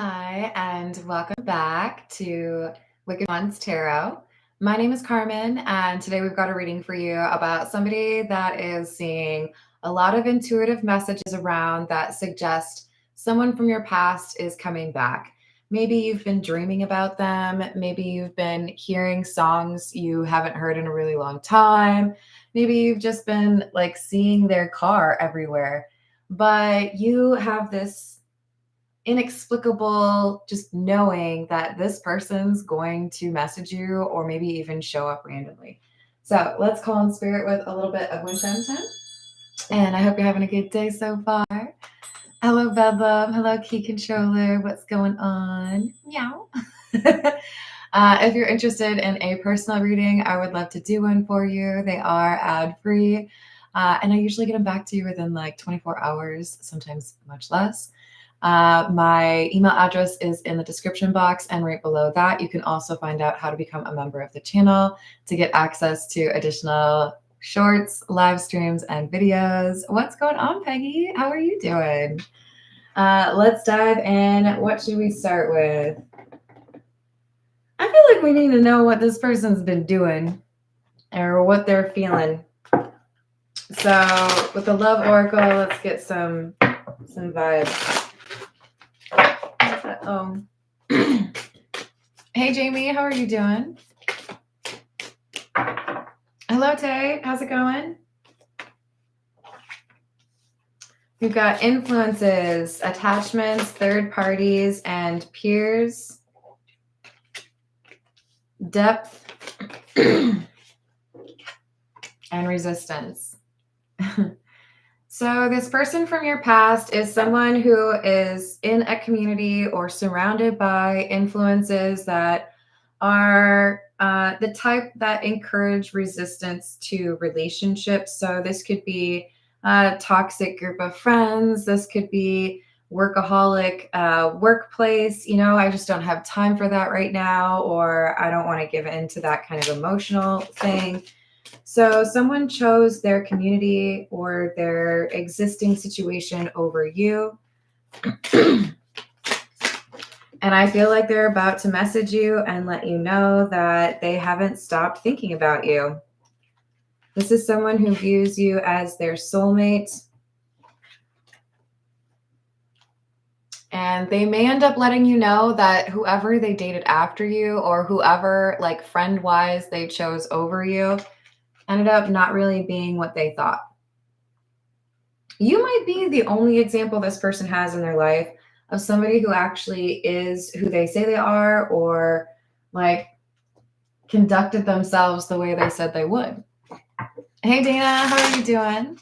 Hi, and welcome back to Wicked Ones Tarot. My name is Carmen, and today we've got a reading for you about somebody that is seeing a lot of intuitive messages around that suggest someone from your past is coming back. Maybe you've been dreaming about them. Maybe you've been hearing songs you haven't heard in a really long time. Maybe you've just been like seeing their car everywhere. But you have this inexplicable just knowing that this person's going to message you or maybe even show up randomly. So let's call in spirit with a little bit of wind chime. And I hope you're having a good day so far. Hello, Bedlam. Hello, Key Controller. What's going on? Meow. If you're interested in a personal reading, I would love to do one for you. They are ad-free. And I usually get them back to you within like 24 hours, sometimes much less. My email address is in the description box, and right below that you can also find out how to become a member of the channel to get access to additional shorts, live streams, and videos. What's going on, Peggy? How are you doing? Let's dive in. What should we start with? I feel like we need to know what this person's been doing or what they're feeling. So with the Love Oracle, let's get some vibes. Oh. Hey, Jamie, how are you doing? Hello, Tay. How's it going? We've got influences, attachments, third parties, and peers. Depth and resistance. So this person from your past is someone who is in a community or surrounded by influences that are the type that encourage resistance to relationships. So this could be a toxic group of friends. This could be workaholic workplace. You know, I just don't have time for that right now, or I don't want to give in to that kind of emotional thing. So someone chose their community or their existing situation over you. And I feel like they're about to message you and let you know that they haven't stopped thinking about you. This is someone who views you as their soulmate. And they may end up letting you know that whoever they dated after you or whoever, like friend-wise, they chose over you ended up not really being what they thought. You might be the only example this person has in their life of somebody who actually is who they say they are, or like conducted themselves the way they said they would. Hey, Dana, how are you doing?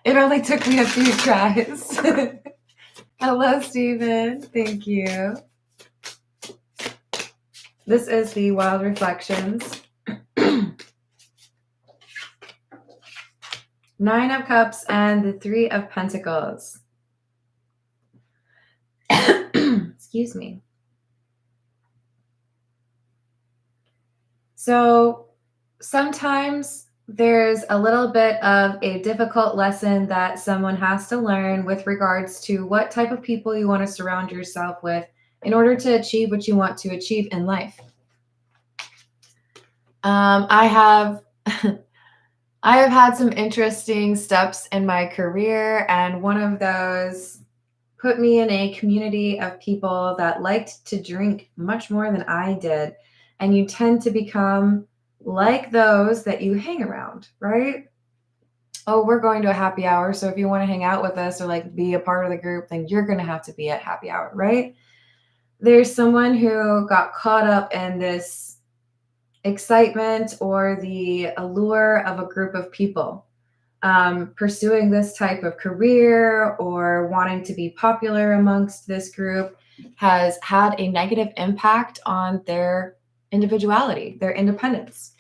It only took me a few tries. Hello, Stephen. Thank you. This is the Wild Reflections. 9 of Cups and the 3 of Pentacles. Excuse me. So sometimes there's a little bit of a difficult lesson that someone has to learn with regards to what type of people you want to surround yourself with in order to achieve what you want to achieve in life. I have had some interesting steps in my career, and one of those put me in a community of people that liked to drink much more than I did. And you tend to become like those that you hang around, right? Oh, we're going to a happy hour, so if you want to hang out with us or like be a part of the group, then you're going to have to be at happy hour, right? There's someone who got caught up in this excitement or the allure of a group of people. Pursuing this type of career or wanting to be popular amongst this group has had a negative impact on their individuality, their independence.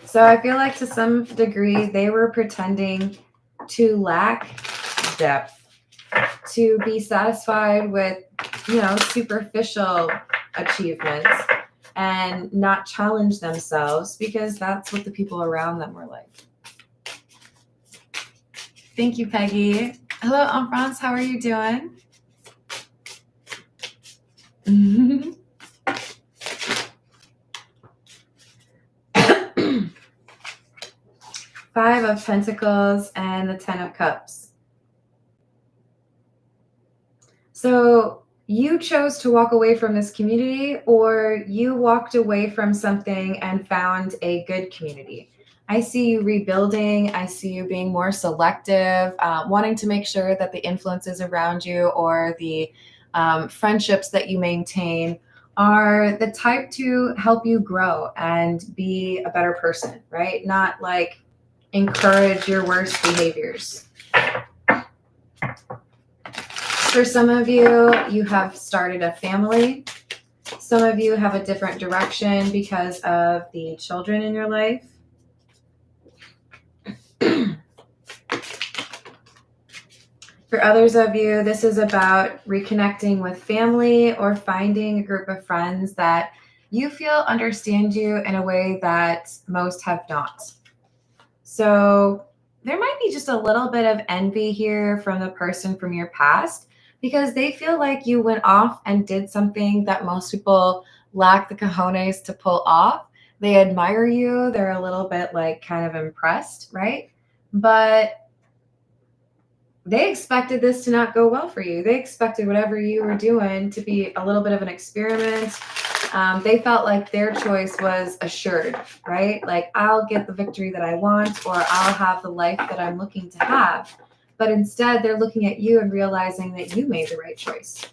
So I feel like to some degree they were pretending to lack depth, to be satisfied with, superficial achievements and not challenge themselves because that's what the people around them were like. Thank you, Peggy. Hello, Aunt France. How are you doing? Five of Pentacles and the Ten of Cups. So you chose to walk away from this community, or you walked away from something and found a good community. I see you rebuilding. I see you being more selective, wanting to make sure that the influences around you or the friendships that you maintain are the type to help you grow and be a better person, right? Not like encourage your worst behaviors. For some of you, you have started a family. Some of you have a different direction because of the children in your life. For others of you, this is about reconnecting with family or finding a group of friends that you feel understand you in a way that most have not. So there might be just a little bit of envy here from the person from your past because they feel like you went off and did something that most people lack the cojones to pull off. They admire you. They're a little bit like kind of impressed, right? But they expected this to not go well for you. They expected whatever you were doing to be a little bit of an experiment. They felt like their choice was assured, right? Like, I'll get the victory that I want, or I'll have the life that I'm looking to have. But instead, they're looking at you and realizing that you made the right choice,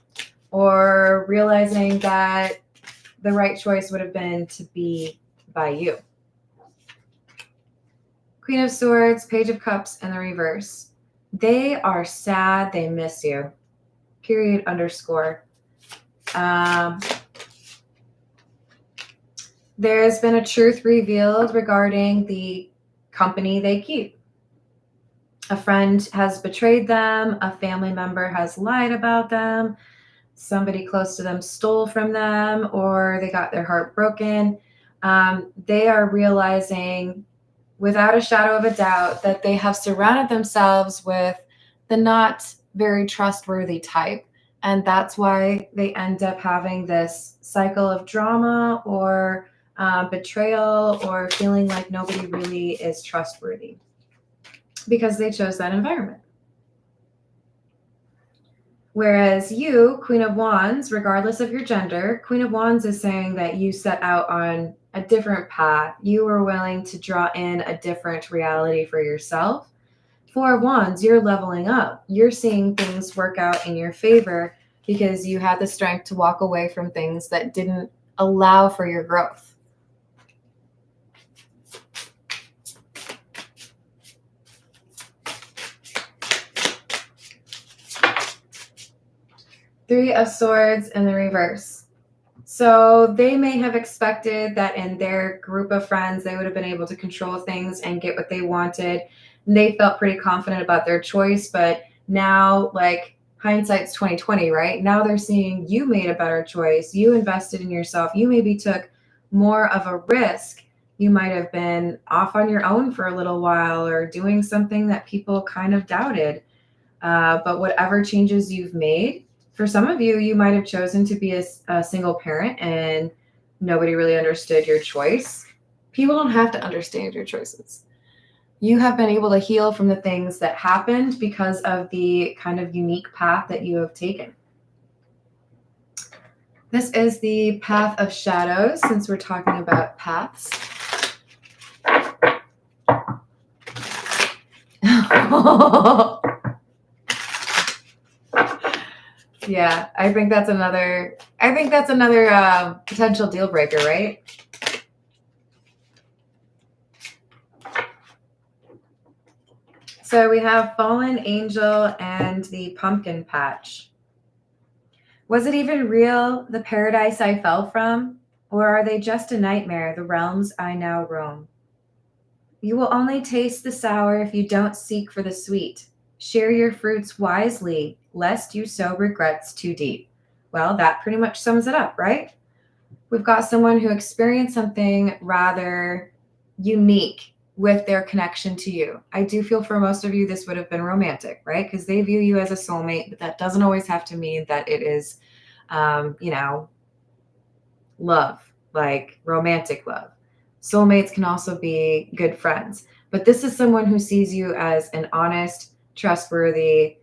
or realizing that the right choice would have been to be by you. Queen of Swords, Page of Cups, and the reverse. They are sad. They miss you. Period, underscore. There has been a truth revealed regarding the company they keep. A friend has betrayed them. A family member has lied about them. Somebody close to them stole from them, or they got their heart broken. They are realizing without a shadow of a doubt that they have surrounded themselves with the not very trustworthy type. And that's why they end up having this cycle of drama or betrayal or feeling like nobody really is trustworthy because they chose that environment. Whereas you, Queen of Wands, regardless of your gender, Queen of Wands is saying that you set out on a different path. You were willing to draw in a different reality for yourself. Four of Wands, you're leveling up. You're seeing things work out in your favor because you had the strength to walk away from things that didn't allow for your growth. Three of Swords in the reverse. So they may have expected that in their group of friends, they would have been able to control things and get what they wanted. And they felt pretty confident about their choice. But now, like, hindsight's 2020, right? Now they're seeing you made a better choice. You invested in yourself. You maybe took more of a risk. You might have been off on your own for a little while or doing something that people kind of doubted. But whatever changes you've made, for some of you, you might have chosen to be a single parent and nobody really understood your choice. People don't have to understand your choices. You have been able to heal from the things that happened because of the kind of unique path that you have taken. This is the path of shadows, since we're talking about paths. Yeah, I think that's another potential deal breaker, right? So we have Fallen Angel and the Pumpkin Patch. Was it even real, the paradise I fell from? Or are they just a nightmare, the realms I now roam? You will only taste the sour if you don't seek for the sweet. Share your fruits wisely, lest you sow regrets too deep. Well, that pretty much sums it up, right? we've got someone who experienced something rather unique with their connection to you. I do feel for most of you, this would have been romantic, right? Because they view you as a soulmate, but that doesn't always have to mean that it is, love, like romantic love. Soulmates can also be good friends, but this is someone who sees you as an honest, trustworthy,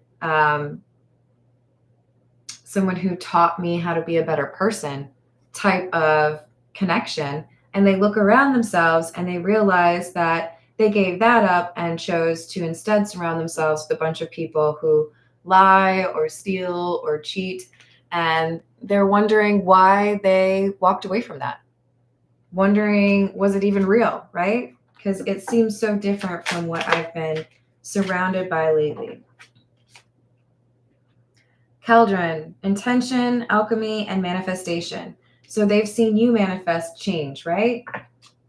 someone who taught me how to be a better person type of connection. And they look around themselves and they realize that they gave that up and chose to instead surround themselves with a bunch of people who lie or steal or cheat. And they're wondering why they walked away from that. Wondering, was it even real, right? Because it seems so different from what I've been surrounded by lately. Cauldron, intention, alchemy, and manifestation. So they've seen you manifest change, right?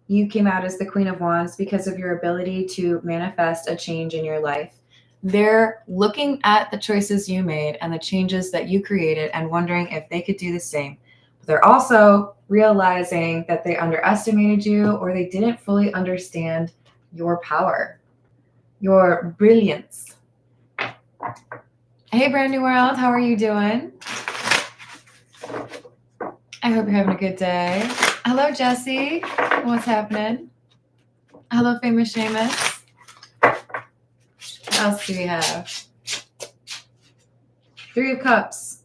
You came out as the Queen of Wands because of your ability to manifest a change in your life. They're looking at the choices you made and the changes that you created and wondering if they could do the same. But they're also realizing that they underestimated you or they didn't fully understand your power, your brilliance. Hey, brand new world. How are you doing? I hope you're having a good day. Hello, Jesse. What's happening? Hello, famous Seamus. What else do we have? Three of Cups.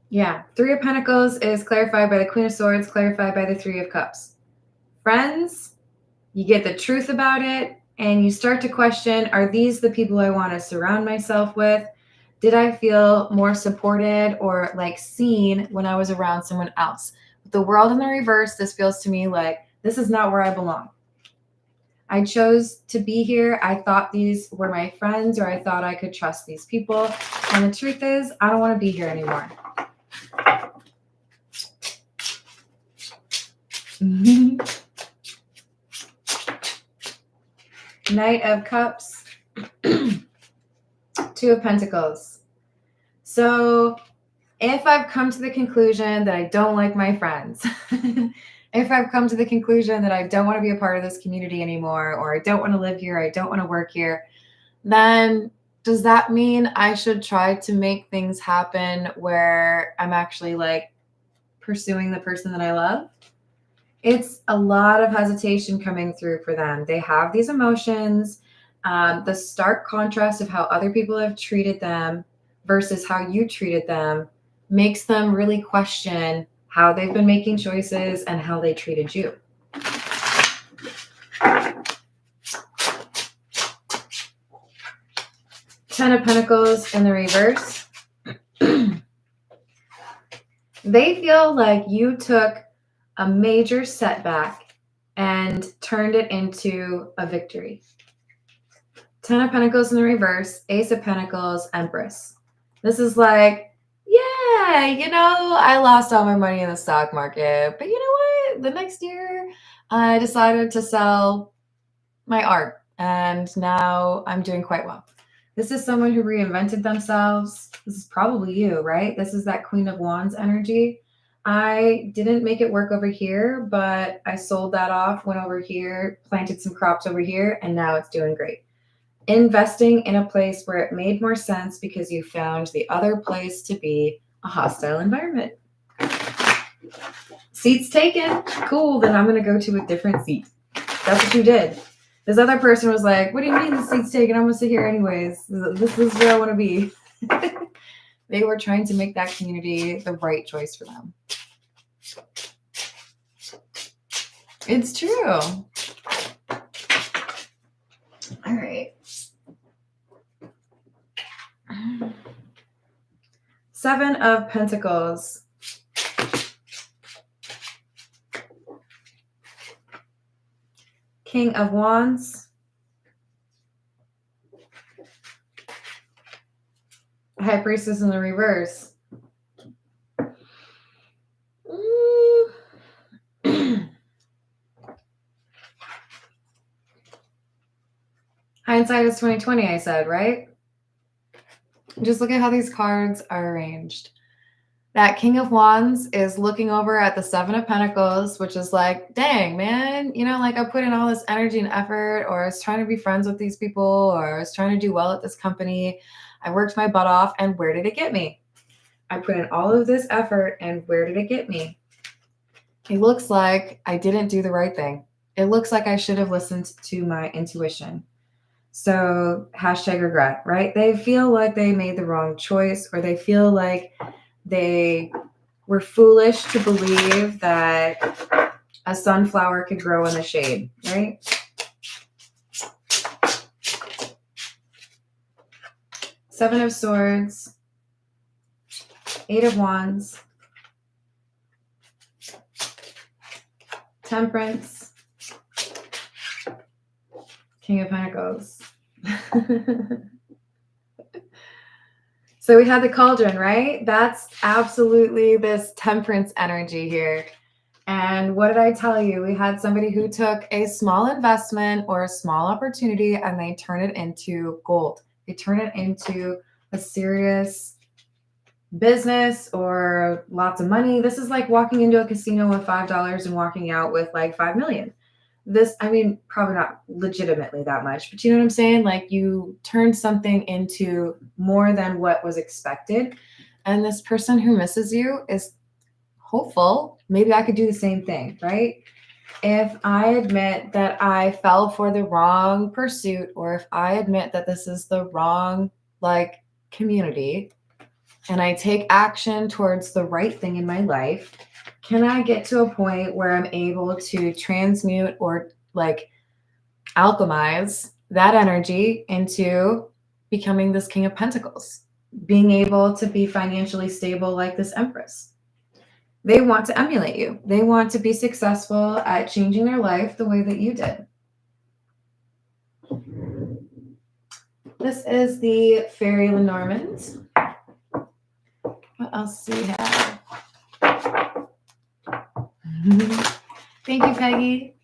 Yeah, Three of Pentacles is clarified by the Queen of Swords, clarified by the Three of Cups. Friends, you get the truth about it, and you start to question, are these the people I want to surround myself with? Did I feel more supported or like seen when I was around someone else? With the world in the reverse, this feels to me like this is not where I belong. I chose to be here. I thought these were my friends, or I thought I could trust these people. And the truth is, I don't want to be here anymore. Knight of Cups. Two of Pentacles. So if I've come to the conclusion that I don't like my friends, if I've come to the conclusion that I don't want to be a part of this community anymore, or I don't want to live here, I don't want to work here, then does that mean I should try to make things happen where I'm actually like pursuing the person that I love? It's a lot of hesitation coming through for them. They have these emotions, the stark contrast of how other people have treated them versus how you treated them makes them really question how they've been making choices and how they treated you. Ten of Pentacles in the reverse. They feel like you took a major setback and turned it into a victory. Ten of Pentacles in the reverse, Ace of Pentacles, Empress. This is like, yeah, I lost all my money in the stock market, but you know what? The next year, I decided to sell my art, and now I'm doing quite well. This is someone who reinvented themselves. This is probably you, right? This is that Queen of Wands energy. I didn't make it work over here, but I sold that off, went over here, planted some crops over here, and now it's doing great. Investing in a place where it made more sense because you found the other place to be a hostile environment. Seats taken. Cool, then I'm going to go to a different seat. That's what you did. This other person was like, what do you mean the seat's taken? I'm going to sit here anyways. This is where I want to be. They were trying to make that community the right choice for them. It's true. All right. Seven of Pentacles. King of Wands. High Priestess in the reverse. Hindsight is 2020, I said, right? Just look at how these cards are arranged. That King of Wands is looking over at the Seven of Pentacles, which is like, dang, man, you know, like I put in all this energy and effort, or I was trying to be friends with these people, or I was trying to do well at this company. I worked my butt off, and where did it get me? I put in all of this effort, and where did it get me? It looks like I didn't do the right thing. It looks like I should have listened to my intuition. So hashtag regret, right? They feel like they made the wrong choice, or they feel like they were foolish to believe that a sunflower could grow in the shade, right? Seven of Swords, Eight of Wands, Temperance, King of Pentacles. So we had the cauldron, right? That's absolutely this temperance energy here. And what did I tell you? We had somebody who took a small investment or a small opportunity and they turn it into gold. They turn it into a serious business or lots of money. This is like walking into a casino with $5 and walking out with like 5 million. This, I mean, probably not legitimately that much, but you know what I'm saying? Like you turned something into more than what was expected. And this person who misses you is hopeful. Maybe I could do the same thing, right? If I admit that I fell for the wrong pursuit, or if I admit that this is the wrong, like, community, and I take action towards the right thing in my life, can I get to a point where I'm able to transmute or like alchemize that energy into becoming this King of Pentacles, being able to be financially stable like this Empress? They want to emulate you. They want to be successful at changing their life the way that you did. This is the Fairy Lenormand. What else do we have? Thank you, Peggy.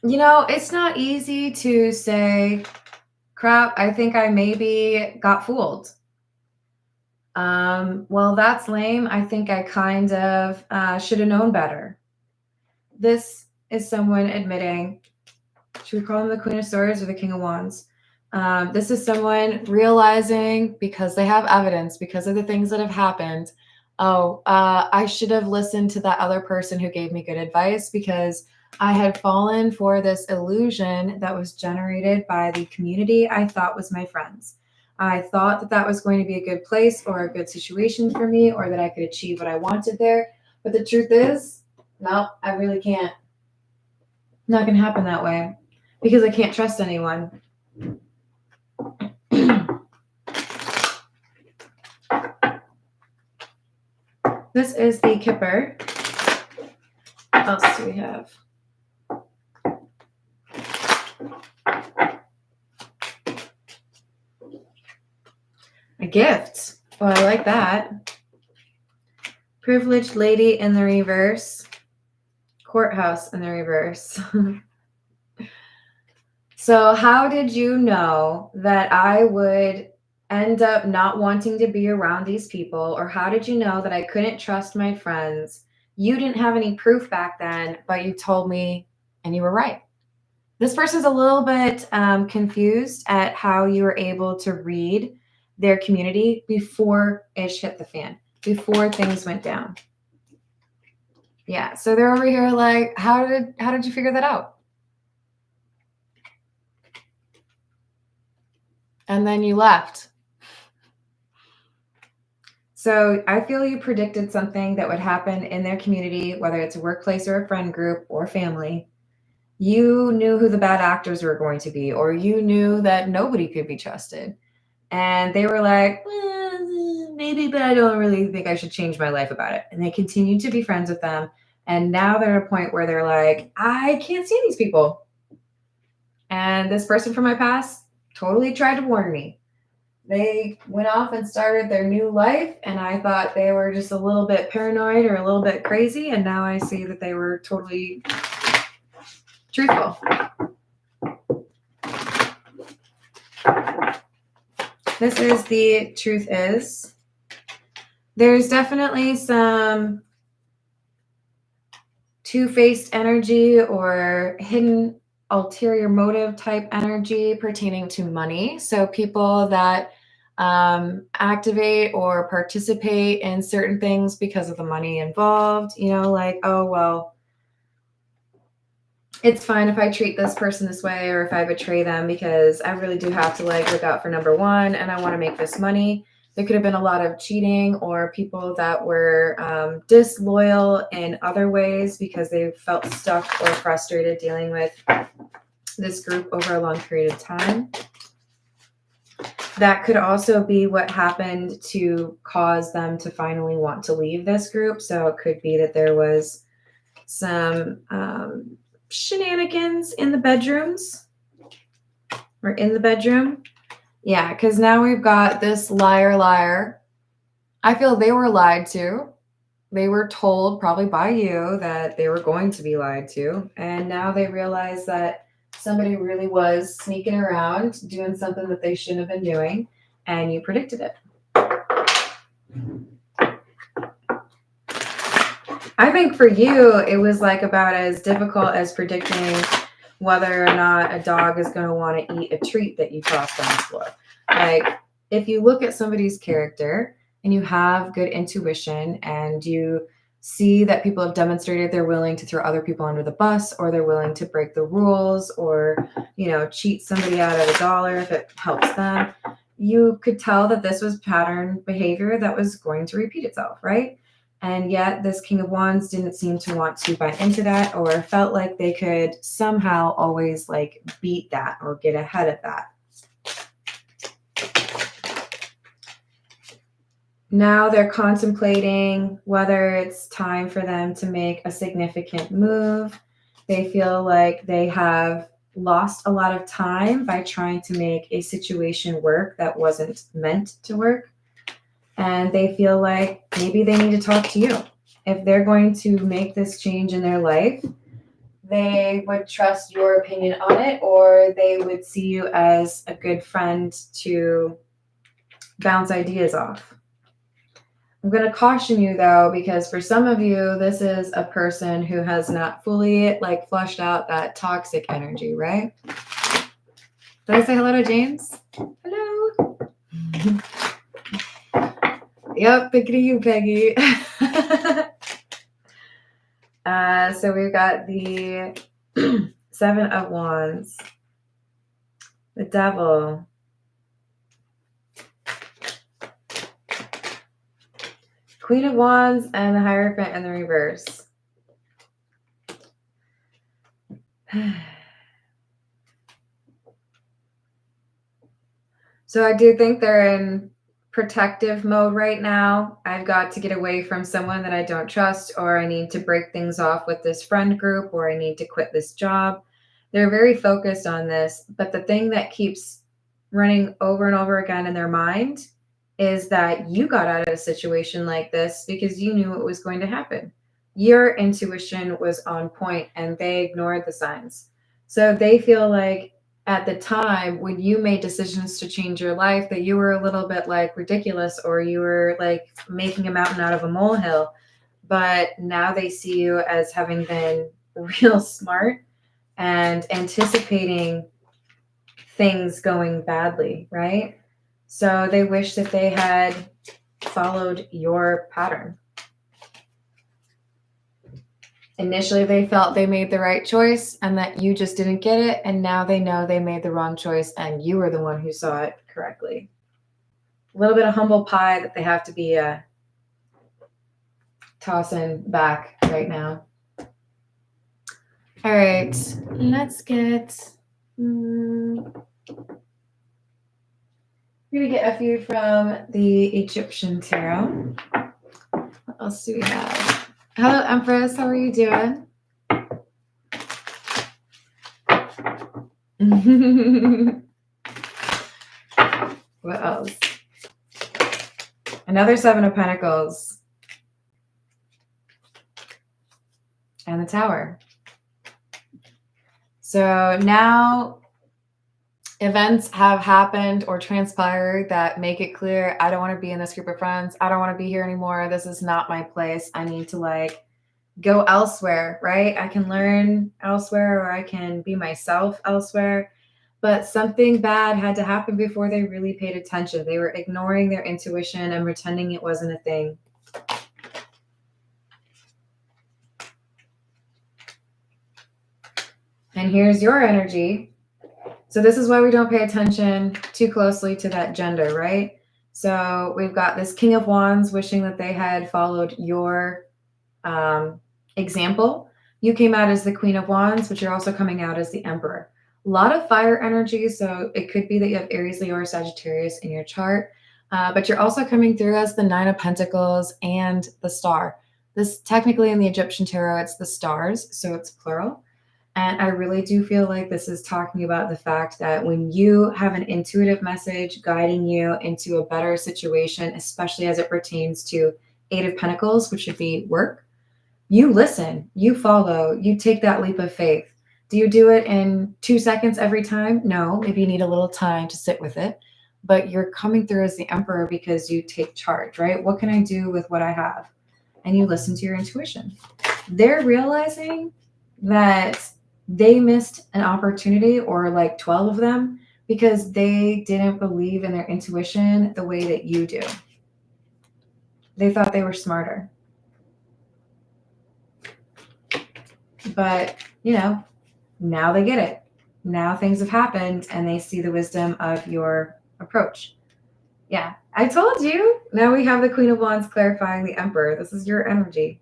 You know, it's not easy to say, crap, I think I maybe got fooled. Well, that's lame. I think I kind of should have known better. This is someone admitting, should we call him the Queen of Swords or the King of Wands? This is someone realizing, because they have evidence, because of the things that have happened, I should have listened to that other person who gave me good advice, because I had fallen for this illusion that was generated by the community I thought was my friends. I thought that that was going to be a good place or a good situation for me, or that I could achieve what I wanted there. But the truth is, no, I really can't. Not going to happen that way, because I can't trust anyone. This is the Kipper. What else do we have? A gift. Oh, I like that. Privileged lady in the reverse. Courthouse in the reverse. So how did you know that I would end up not wanting to be around these people? Or how did you know that I couldn't trust my friends? You didn't have any proof back then, but you told me and you were right. This person's a little bit confused at how you were able to read their community before ish hit the fan, before things went down. Yeah, so they're over here like, how did you figure that out? And then you left. So I feel you predicted something that would happen in their community, whether it's a workplace or a friend group or family. You knew who the bad actors were going to be, or you knew that nobody could be trusted. And they were like, maybe, but I don't really think I should change my life about it. And they continued to be friends with them. And now they're at a point where they're like, I can't stand these people. And this person from my past totally tried to warn me. They went off and started their new life, and I thought they were just a little bit paranoid or a little bit crazy. And now I see that they were totally truthful. This is the truth is. There's definitely some two-faced energy or hidden ulterior motive type energy pertaining to money. So people that activate or participate in certain things because of the money involved, you know, like, oh, well, it's fine if I treat this person this way or if I betray them because I really do have to like look out for number one and I want to make this money. There could have been a lot of cheating or people that were disloyal in other ways because they felt stuck or frustrated dealing with this group over a long period of time. That could also be what happened to cause them to finally want to leave this group. So it could be that there was some shenanigans in the bedrooms or in the bedroom. Yeah, because now we've got this liar. I feel they were lied to. They were told probably by you that they were going to be lied to. And now they realize that somebody really was sneaking around doing something that they shouldn't have been doing. And you predicted it. I think for you, it was like about as difficult as predicting whether or not a dog is going to want to eat a treat that you tossed on the floor. Like, if you look at somebody's character and you have good intuition and you see that people have demonstrated they're willing to throw other people under the bus or they're willing to break the rules or, you know, cheat somebody out of a dollar if it helps them, you could tell that this was pattern behavior that was going to repeat itself, right? And yet this King of Wands didn't seem to want to buy into that or felt like they could somehow always like beat that or get ahead of that. Now they're contemplating whether it's time for them to make a significant move. They feel like they have lost a lot of time by trying to make a situation work that wasn't meant to work. And they feel like maybe they need to talk to you. If they're going to make this change in their life, they would trust your opinion on it, or they would see you as a good friend to bounce ideas off. I'm going to caution you though, because for some of you, this is a person who has not fully like flushed out that toxic energy, right? Did I say hello to James? Hello. Yep, thinking of you, Peggy. So we've got the Seven of Wands, the Devil, Queen of Wands, and the Hierophant in the reverse. So I do think they're in protective mode right now. I've got to get away from someone that I don't trust, or I need to break things off with this friend group, or I need to quit this job. They're very focused on this, but the thing that keeps running over and over again in their mind is that you got out of a situation like this because you knew it was going to happen. Your intuition was on point and they ignored the signs. So they feel like at the time when you made decisions to change your life that you were a little bit like ridiculous, or you were like making a mountain out of a molehill. But now they see you as having been real smart and anticipating things going badly, right? So they wish that they had followed your pattern. Initially, they felt they made the right choice and that you just didn't get it. And now they know they made the wrong choice and you were the one who saw it correctly. A little bit of humble pie that they have to be tossing back right now. All right, let's get... I'm going to get a few from the Egyptian tarot. What else do we have? Hello, Empress. How are you doing? What else? Another Seven of Pentacles. And the Tower. So now events have happened or transpired that make it clear I don't want to be in this group of friends. I don't want to be here anymore. This is not my place. I need to like go elsewhere, right? I can learn elsewhere or I can be myself elsewhere. But something bad had to happen before they really paid attention. They were ignoring their intuition and pretending it wasn't a thing. And here's your energy. So this is why we don't pay attention too closely to that gender, right? So we've got this King of Wands wishing that they had followed your example. You came out as the Queen of Wands, but you're also coming out as the Emperor. A lot of fire energy, so it could be that you have Aries, Leo, or Sagittarius in your chart, but you're also coming through as the Nine of Pentacles and the Star. This technically in the Egyptian tarot, it's the stars, so it's plural. And I really do feel like this is talking about the fact that when you have an intuitive message guiding you into a better situation, especially as it pertains to Eight of Pentacles, which should be work, you listen, you follow, you take that leap of faith. Do you do it in 2 seconds every time? No, maybe you need a little time to sit with it, but you're coming through as the Emperor because you take charge, right? What can I do with what I have? And you listen to your intuition. They're realizing that they missed an opportunity, or like 12 of them, because they didn't believe in their intuition the way that you do. They thought they were smarter. But, you know, now they get it. Now things have happened and they see the wisdom of your approach. Yeah, I told you. Now we have the Queen of Wands clarifying the Emperor. This is your energy.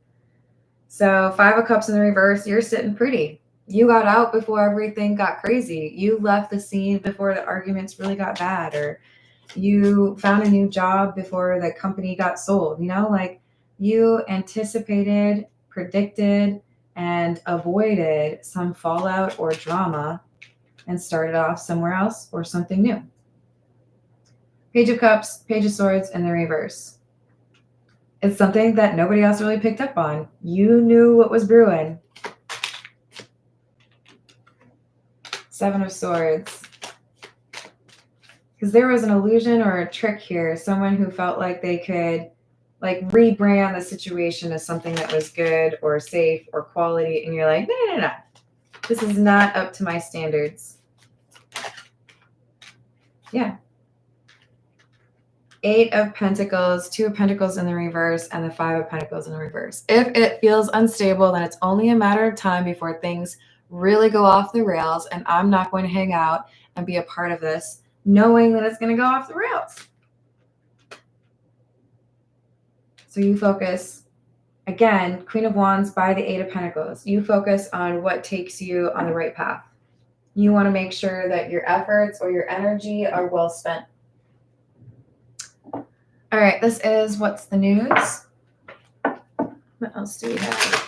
So 5 of Cups in the reverse, you're sitting pretty. You got out before everything got crazy. You left the scene before the arguments really got bad, or you found a new job before the company got sold. You know, like you anticipated, predicted, and avoided some fallout or drama and started off somewhere else or something new. Page of Cups, Page of Swords in the reverse. It's something that nobody else really picked up on. You knew what was brewing. 7 of Swords. Because there was an illusion or a trick here. Someone who felt like they could like rebrand the situation as something that was good or safe or quality. And you're like, no. This is not up to my standards. Yeah. 8 of Pentacles, 2 of Pentacles in the reverse, and the 5 of Pentacles in the reverse. If it feels unstable, then it's only a matter of time before things really go off the rails, and I'm not going to hang out and be a part of this knowing that it's going to go off the rails. So you focus, again, Queen of Wands by the 8 of Pentacles. You focus on what takes you on the right path. You want to make sure that your efforts or your energy are well spent. All right, this is What's the News. What else do we have?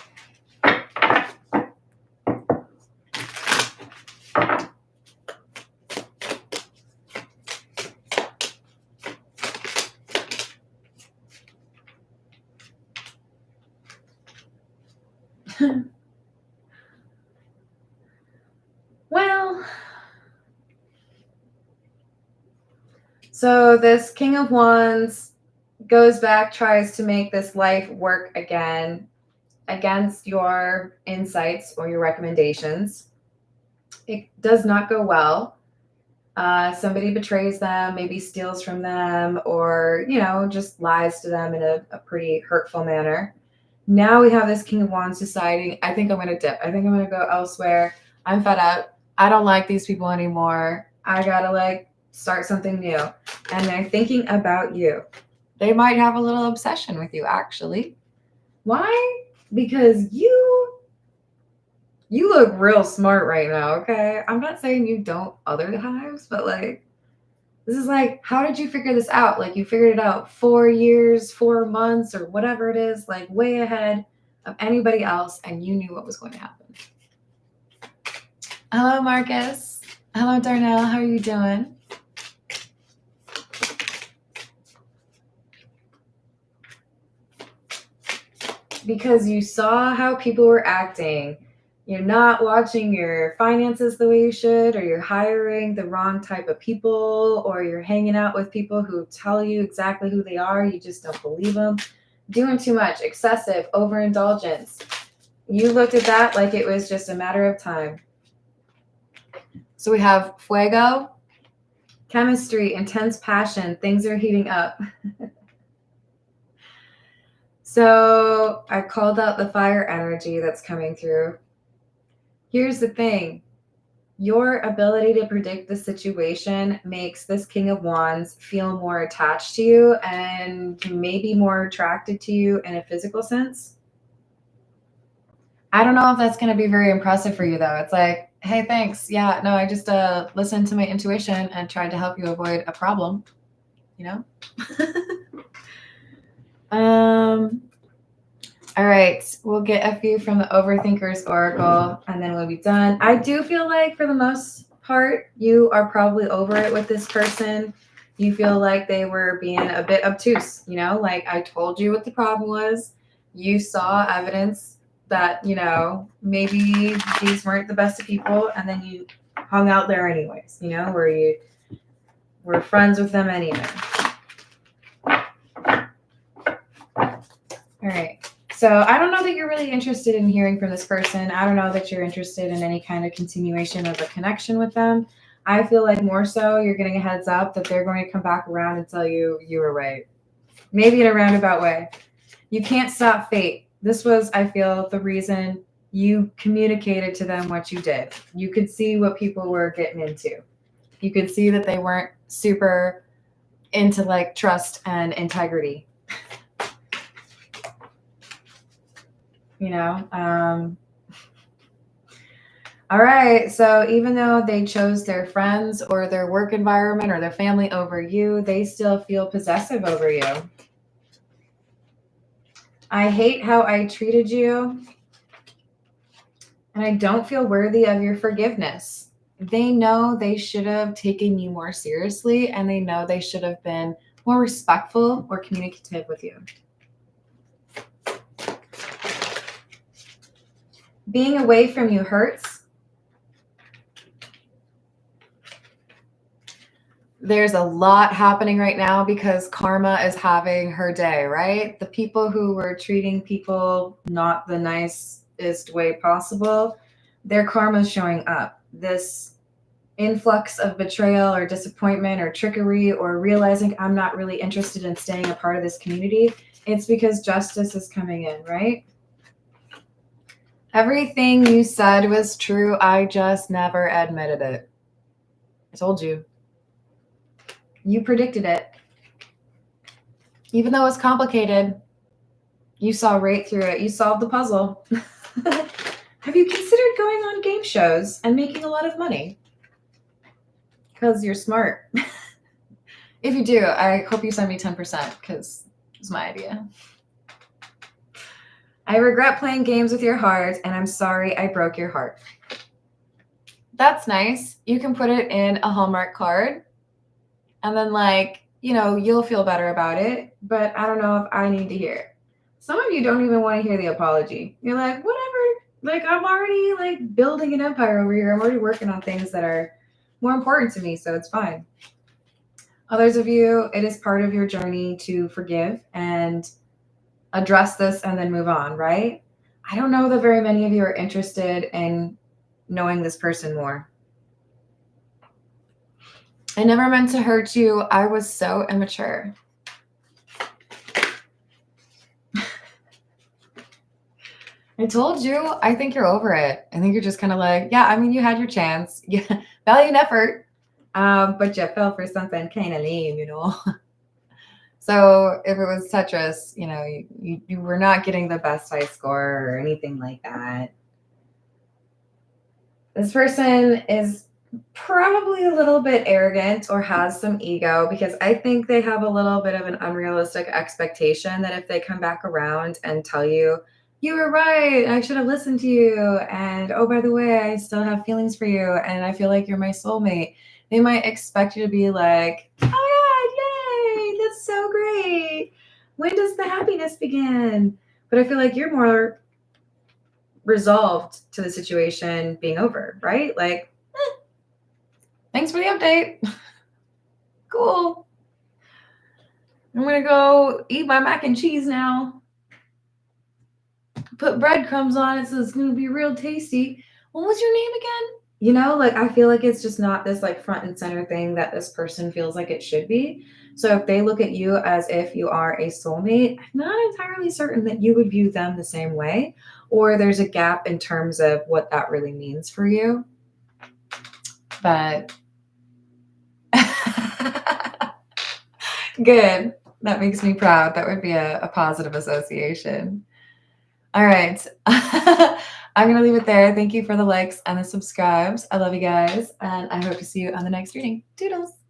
Well, so this King of Wands goes back, tries to make this life work again against your insights or your recommendations. It does not go well. Somebody betrays them, maybe steals from them, or, you know, just lies to them in a pretty hurtful manner. Now we have this King of Wands deciding, I think I'm going to dip. I think I'm going to go elsewhere. I'm fed up. I don't like these people anymore. I got to like start something new. And they're thinking about you. They might have a little obsession with you, actually. Why? Because you look real smart right now, okay? I'm not saying you don't other times, but like, this is like, how did you figure this out? Like, you figured it out 4 years, 4 months, or whatever it is, like way ahead of anybody else, and you knew what was going to happen. Hello, Marcus. Hello, Darnell. How are you doing? Because you saw how people were acting. you're not watching your finances the way you should, or you're hiring the wrong type of people, or you're hanging out with people who tell you exactly who they are. You just don't believe them. Doing too much, excessive, overindulgence. You looked at that like it was just a matter of time. So we have fuego, chemistry, intense passion. Things are heating up. So I called out the fire energy that's coming through. Here's the thing. Your ability to predict the situation makes this King of Wands feel more attached to you and maybe more attracted to you in a physical sense. I don't know if that's going to be very impressive for you, though. It's like, hey, thanks. Yeah, no, I just listened to my intuition and tried to help you avoid a problem, you know? All right, we'll get a few from the Overthinkers Oracle, and then we'll be done. I do feel like, for the most part, you are probably over it with this person. You feel like they were being a bit obtuse, you know? Like, I told you what the problem was. You saw evidence that, you know, maybe these weren't the best of people, and then you hung out there anyways, you know, where you were friends with them anyway. All right. So I don't know that you're really interested in hearing from this person. I don't know that you're interested in any kind of continuation of a connection with them. I feel like more so you're getting a heads up that they're going to come back around and tell you you were right. Maybe in a roundabout way. You can't stop fate. This was, I feel, the reason you communicated to them what you did. You could see what people were getting into. You could see that they weren't super into like trust and integrity. You know, all right. So even though they chose their friends or their work environment or their family over you, they still feel possessive over you. I hate how I treated you, and I don't feel worthy of your forgiveness. They know they should have taken you more seriously, and they know they should have been more respectful or communicative with you. Being away from you hurts. There's a lot happening right now because karma is having her day, right? The people who were treating people not the nicest way possible, their karma is showing up. This influx of betrayal or disappointment or trickery or realizing I'm not really interested in staying a part of this community, it's because justice is coming in, right? Everything you said was true. I just never admitted it. I told you. You predicted it. Even though it's complicated, you saw right through it. You solved the puzzle. Have you considered going on game shows and making a lot of money? Because you're smart. If you do, I hope you send me 10% because it's my idea. I regret playing games with your heart, and I'm sorry I broke your heart. That's nice. You can put it in a Hallmark card, and then, like, you know, you'll feel better about it, but I don't know if I need to hear it. Some of you don't even want to hear the apology. You're like, whatever. Like, I'm already, like, building an empire over here. I'm already working on things that are more important to me, so it's fine. Others of you, it is part of your journey to forgive and address this and then move on, right? I don't know that very many of you are interested in knowing this person more. I never meant to hurt you. I was so immature. I told you, I think you're over it. I think you're just kind of like, yeah, I mean, you had your chance. Yeah, valiant effort. But you fell for something kind of lame, you know? So if it was Tetris, you know, you were not getting the best high score or anything like that. This person is probably a little bit arrogant or has some ego because I think they have a little bit of an unrealistic expectation that if they come back around and tell you, you were right, I should have listened to you, and oh, by the way, I still have feelings for you, and I feel like you're my soulmate, they might expect you to be like, oh yeah, yay, that's so great. When does the happiness begin? But I feel like you're more resolved to the situation being over, right? Like, thanks for the update. Cool. I'm going to go eat my mac and cheese now. Put breadcrumbs on it, so it's going to be real tasty. What was your name again? You know, like, I feel like it's just not this like front and center thing that this person feels like it should be. So if they look at you as if you are a soulmate, I'm not entirely certain that you would view them the same way, or there's a gap in terms of what that really means for you. But good. That makes me proud. That would be a positive association. All right. I'm going to leave it there. Thank you for the likes and the subscribes. I love you guys, and I hope to see you on the next reading. Toodles.